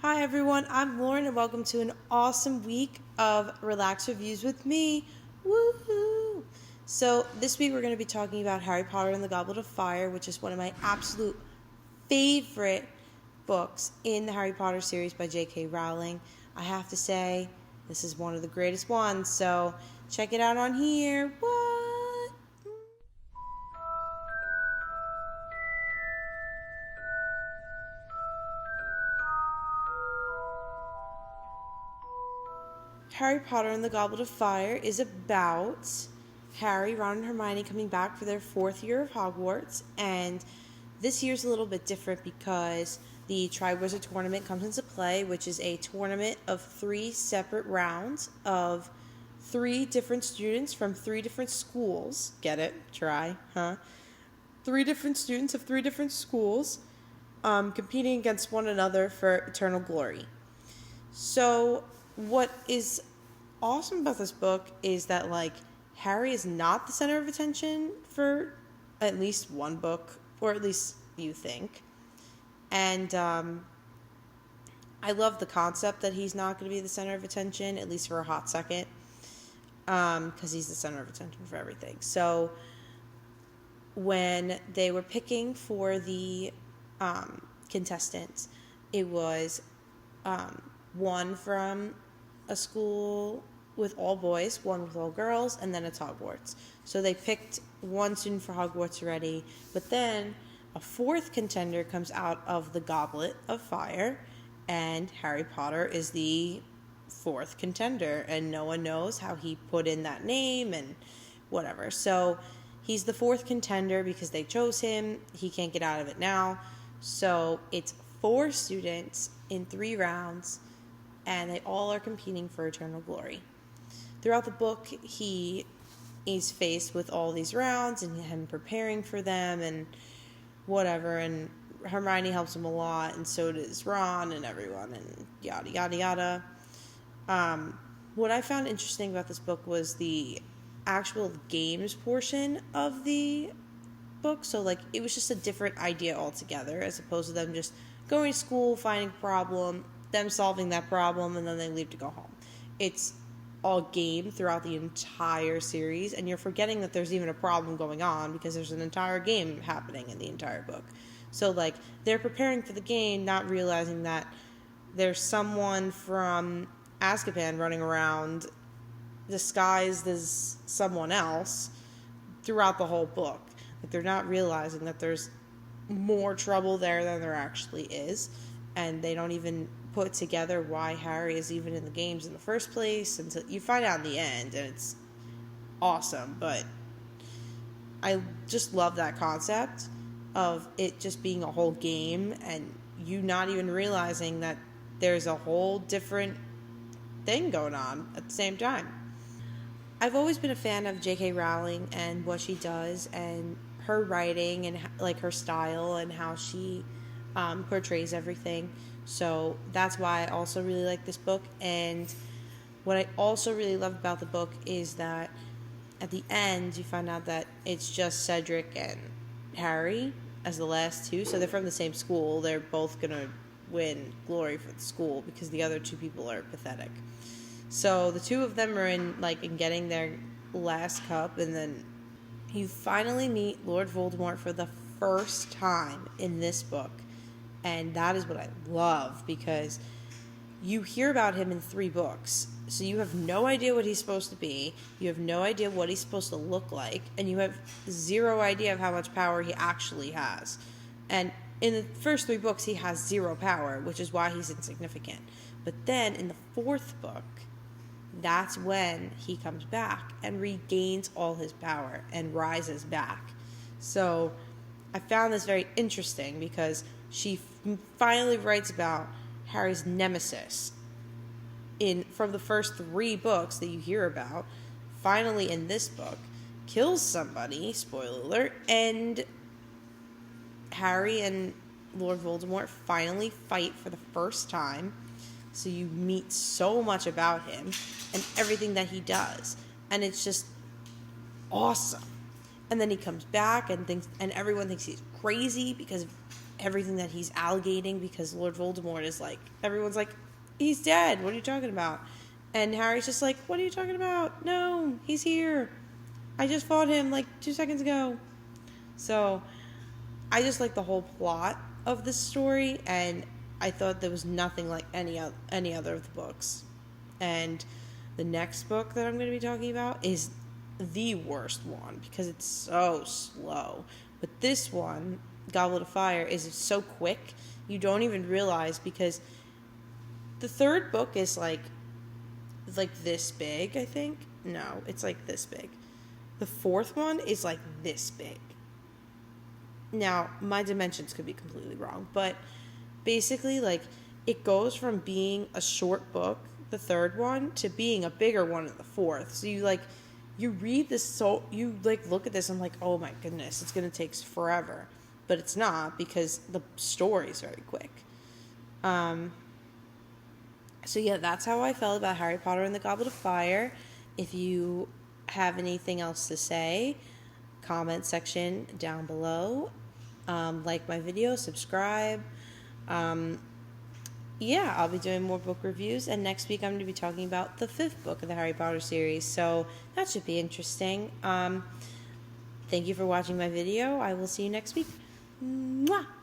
Hi everyone, I'm Lauren and welcome to an awesome week of Relax Reviews with me. Woohoo! So this week we're going to be talking about Harry Potter and the Goblet of Fire, which is one of my absolute favorite books in the Harry Potter series by J.K. Rowling. I have to say, this is one of the greatest ones, so check it out on here. What? Harry Potter and the Goblet of Fire is about Harry, Ron, and Hermione coming back for their fourth year of Hogwarts, and this year's a little bit different because the Triwizard Tournament comes into play, which is a tournament of 3 separate rounds of 3 different students from 3 different schools. Get it? Try, huh? 3 different students of 3 different schools competing against one another for eternal glory. So, what is awesome about this book is that, Harry is not the center of attention for at least one book, or at least you think. And I love the concept that he's not going to be the center of attention, at least for a hot second, because he's the center of attention for everything. So, when they were picking for the contestants, it was one from a school with all boys, one with all girls, and then it's Hogwarts. So they picked one student for Hogwarts already, but then a 4th contender comes out of the Goblet of Fire, and Harry Potter is the 4th contender, and no one knows how he put in that name and whatever. So he's the 4th contender because they chose him. He can't get out of it now. So it's 4 students in 3 rounds, and they all are competing for eternal glory. Throughout the book, he is faced with all these rounds and him preparing for them and whatever, and Hermione helps him a lot, and so does Ron and everyone, and yada, yada, yada. What I found interesting about this book was the actual games portion of the book. So, it was just a different idea altogether, as opposed to them just going to school, finding a problem, them solving that problem, and then they leave to go home. It's all game throughout the entire series, and you're forgetting that there's even a problem going on because there's an entire game happening in the entire book. So, they're preparing for the game, not realizing that there's someone from Azkaban running around disguised as someone else throughout the whole book. They're not realizing that there's more trouble there than there actually is, and they don't even put together why Harry is even in the games in the first place until you find out in the end, and it's awesome. But I just love that concept of it just being a whole game and you not even realizing that there's a whole different thing going on at the same time. I've always been a fan of J.K. Rowling and what she does and her writing and her style and how she portrays everything. So that's why I also really like this book. And what I also really love about the book is that at the end you find out that it's just Cedric and Harry as the last 2. So they're from the same school. They're both going to win glory for the school because the other 2 people are pathetic. So the 2 of them are in getting their last cup, and then you finally meet Lord Voldemort for the first time in this book. And that is what I love, because you hear about him in 3 books. So you have no idea what he's supposed to be. You have no idea what he's supposed to look like. And you have 0 idea of how much power he actually has. And in the first 3 books, he has 0 power, which is why he's insignificant. But then in the 4th book, that's when he comes back and regains all his power and rises back. So I found this very interesting because she finally writes about Harry's nemesis from the first 3 books that you hear about. Finally, in this book, kills somebody, spoiler alert, and Harry and Lord Voldemort finally fight for the first time. So you meet so much about him and everything that he does, and it's just awesome. And then he comes back and everyone thinks he's crazy because of everything that he's alligating, because Lord Voldemort is like, everyone's like, he's dead, what are you talking about? And Harry's just like, what are you talking about? No, he's here. I just fought him like 2 seconds ago. So I just like the whole plot of this story, and I thought there was nothing like any other of the books. And the next book that I'm going to be talking about is the worst one because it's so slow. But this one, Goblet of Fire, is so quick you don't even realize, because the third book is like this big, I think. No, it's like this big. The fourth one is like this big. Now, my dimensions could be completely wrong, but basically, like, it goes from being a short book, the third one, to being a bigger one in the fourth. So you read this, so you like look at this and I'm like, oh my goodness, it's gonna take forever, but it's not, because the story is very quick. So yeah, that's how I felt about Harry Potter and the Goblet of Fire. If you have anything else to say, comment section down below. Like my video, subscribe. Yeah, I'll be doing more book reviews, and next week I'm going to be talking about the 5th book of the Harry Potter series, so that should be interesting. Thank you for watching my video. I will see you next week. Mwah!